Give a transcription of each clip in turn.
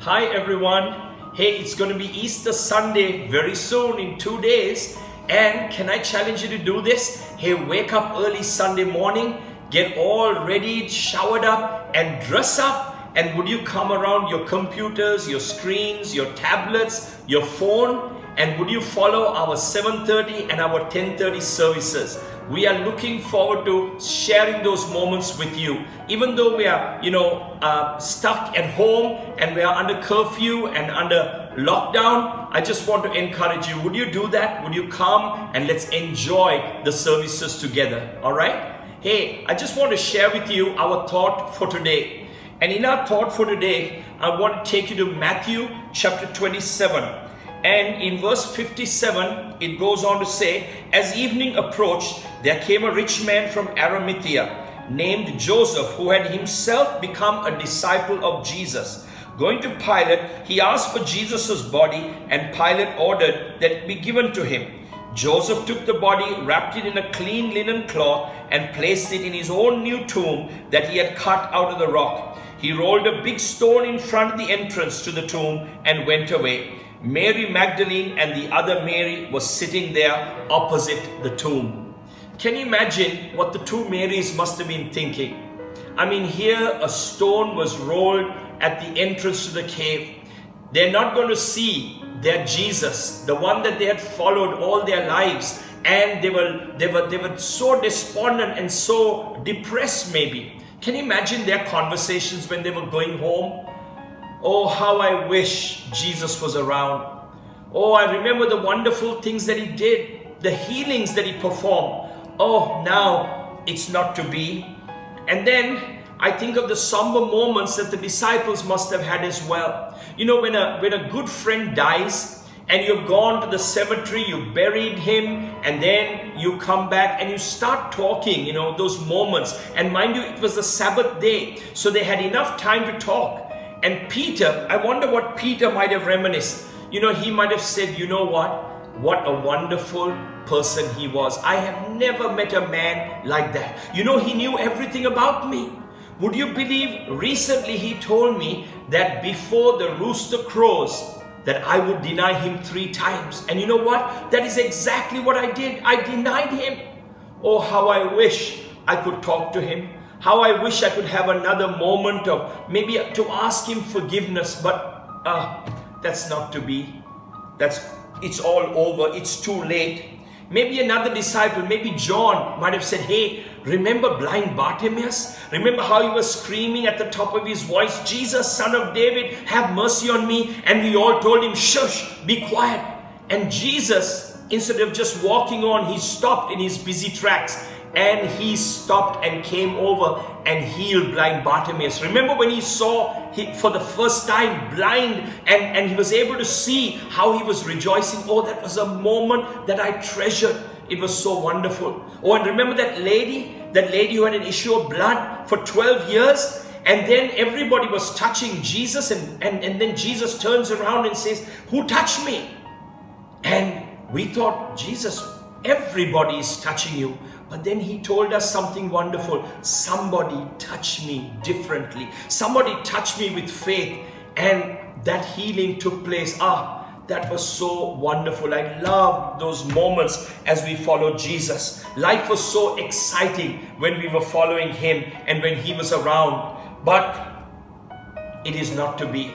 Hi everyone. Hey, it's going to be Easter Sunday very soon in 2 days. And can I challenge you to do this? Hey, wake up early Sunday morning, get all ready, showered up and dress up. And would you come around your computers, your screens, your tablets, your phone? And would you follow our 7:30 and our 10:30 services? We are looking forward to sharing those moments with you. Even though we are, stuck at home and we are under curfew and under lockdown, I just want to encourage you. Would you do that? Would you come and let's enjoy the services together? All right? Hey, I just want to share with you our thought for today. And in our thought for today, I want to take you to Matthew chapter 27. And in verse 57, it goes on to say, as evening approached, there came a rich man from Arimathea named Joseph, who had himself become a disciple of Jesus. Going to Pilate, he asked for Jesus' body, and Pilate ordered that it be given to him. Joseph took the body, wrapped it in a clean linen cloth, and placed it in his own new tomb that he had cut out of the rock. He rolled a big stone in front of the entrance to the tomb and went away. Mary Magdalene and the other Mary was sitting there opposite the tomb. Can you imagine what the two Marys must have been thinking? I mean, here a stone was rolled at the entrance to the cave. They're not going to see their Jesus, the one that they had followed all their lives, and they were so despondent and so depressed maybe. Can you imagine their conversations when they were going home? Oh, how I wish Jesus was around. Oh, I remember the wonderful things that he did, the healings that he performed. Oh, now it's not to be. And then I think of the somber moments that the disciples must have had as well. You know, when a good friend dies and you've gone to the cemetery, you buried him, and then you come back and you start talking, those moments. And mind you, it was the Sabbath day, so they had enough time to talk. And Peter, I wonder what Peter might have reminisced. He might have said, you know what a wonderful person he was. I have never met a man like that. He knew everything about me. Would you believe recently he told me that before the rooster crows, that I would deny him 3 times. And you know what? That is exactly what I did. I denied him. Oh, how I wish I could talk to him. How I wish I could have another moment of maybe to ask him forgiveness, but that's not to be. It's all over. It's too late. Maybe another disciple, maybe John, might have said, hey, remember blind Bartimaeus? Remember how he was screaming at the top of his voice, Jesus, Son of David, have mercy on me. And we all told him, shush, be quiet. And Jesus, instead of just walking on, he stopped in his busy tracks. And he stopped and came over and healed blind Bartimaeus. Remember when he saw for the first time blind and he was able to see how he was rejoicing? Oh, that was a moment that I treasured. It was so wonderful. Oh, and remember that lady who had an issue of blood for 12 years? And then everybody was touching Jesus, and then Jesus turns around and says, who touched me? And we thought, Jesus, everybody is touching you. But then he told us something wonderful. Somebody touched me differently. Somebody touched me with faith. And that healing took place. That was so wonderful. I loved those moments as we followed Jesus. Life was so exciting when we were following him and when he was around. But it is not to be.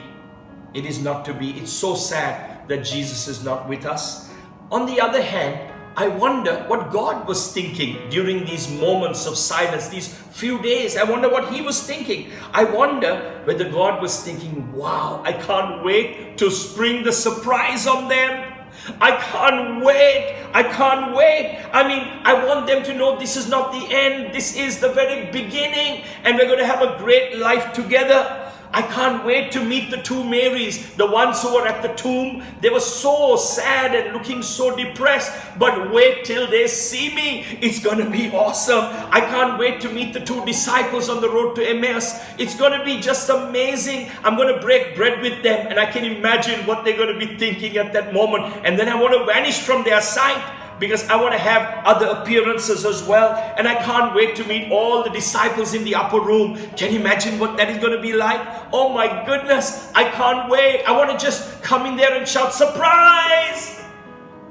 It is not to be. It's so sad that Jesus is not with us. On the other hand, I wonder what God was thinking during these moments of silence, these few days. I wonder what he was thinking. I wonder whether God was thinking, wow, I can't wait to spring the surprise on them. I can't wait. I mean, I want them to know this is not the end. This is the very beginning. And we're going to have a great life together. I can't wait to meet the two Marys, the ones who were at the tomb. They were so sad and looking so depressed. But wait till they see me. It's going to be awesome. I can't wait to meet the 2 disciples on the road to Emmaus. It's going to be just amazing. I'm going to break bread with them, and I can imagine what they're going to be thinking at that moment. And then I want to vanish from their sight. because I want to have other appearances as well. And I can't wait to meet all the disciples in the upper room. Can you imagine what that is going to be like? Oh my goodness, I can't wait. I want to just come in there and shout, surprise!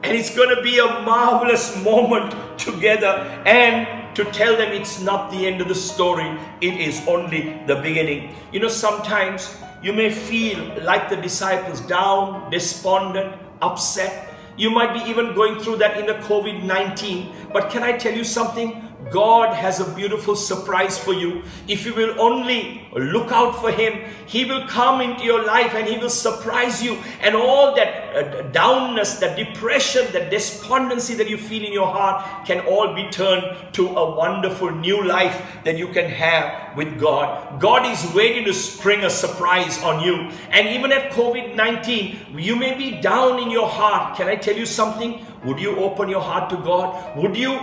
And it's going to be a marvelous moment together, and to tell them it's not the end of the story, it is only the beginning. You know, sometimes you may feel like the disciples, down, despondent, upset. You might be even going through that in the COVID-19. But can I tell you something? God has a beautiful surprise for you. If you will only look out for Him, He will come into your life and He will surprise you. And all that downness, that depression, that despondency that you feel in your heart can all be turned to a wonderful new life that you can have with God. God is waiting to spring a surprise on you. And even at COVID-19, you may be down in your heart. Can I tell you something? Would you open your heart to God? Would you,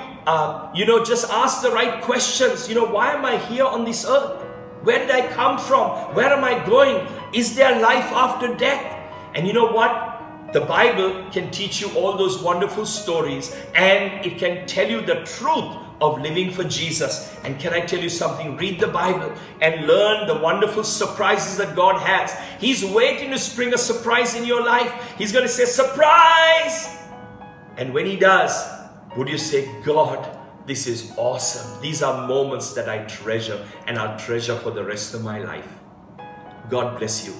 just ask the right questions? Why am I here on this earth? Where did I come from? Where am I going? Is there life after death? And you know what? The Bible can teach you all those wonderful stories, and it can tell you the truth of living for Jesus. And can I tell you something? Read the Bible and learn the wonderful surprises that God has. He's waiting to spring a surprise in your life. He's going to say, surprise! And when He does, would you say, God, this is awesome. These are moments that I treasure, and I'll treasure for the rest of my life. God bless you.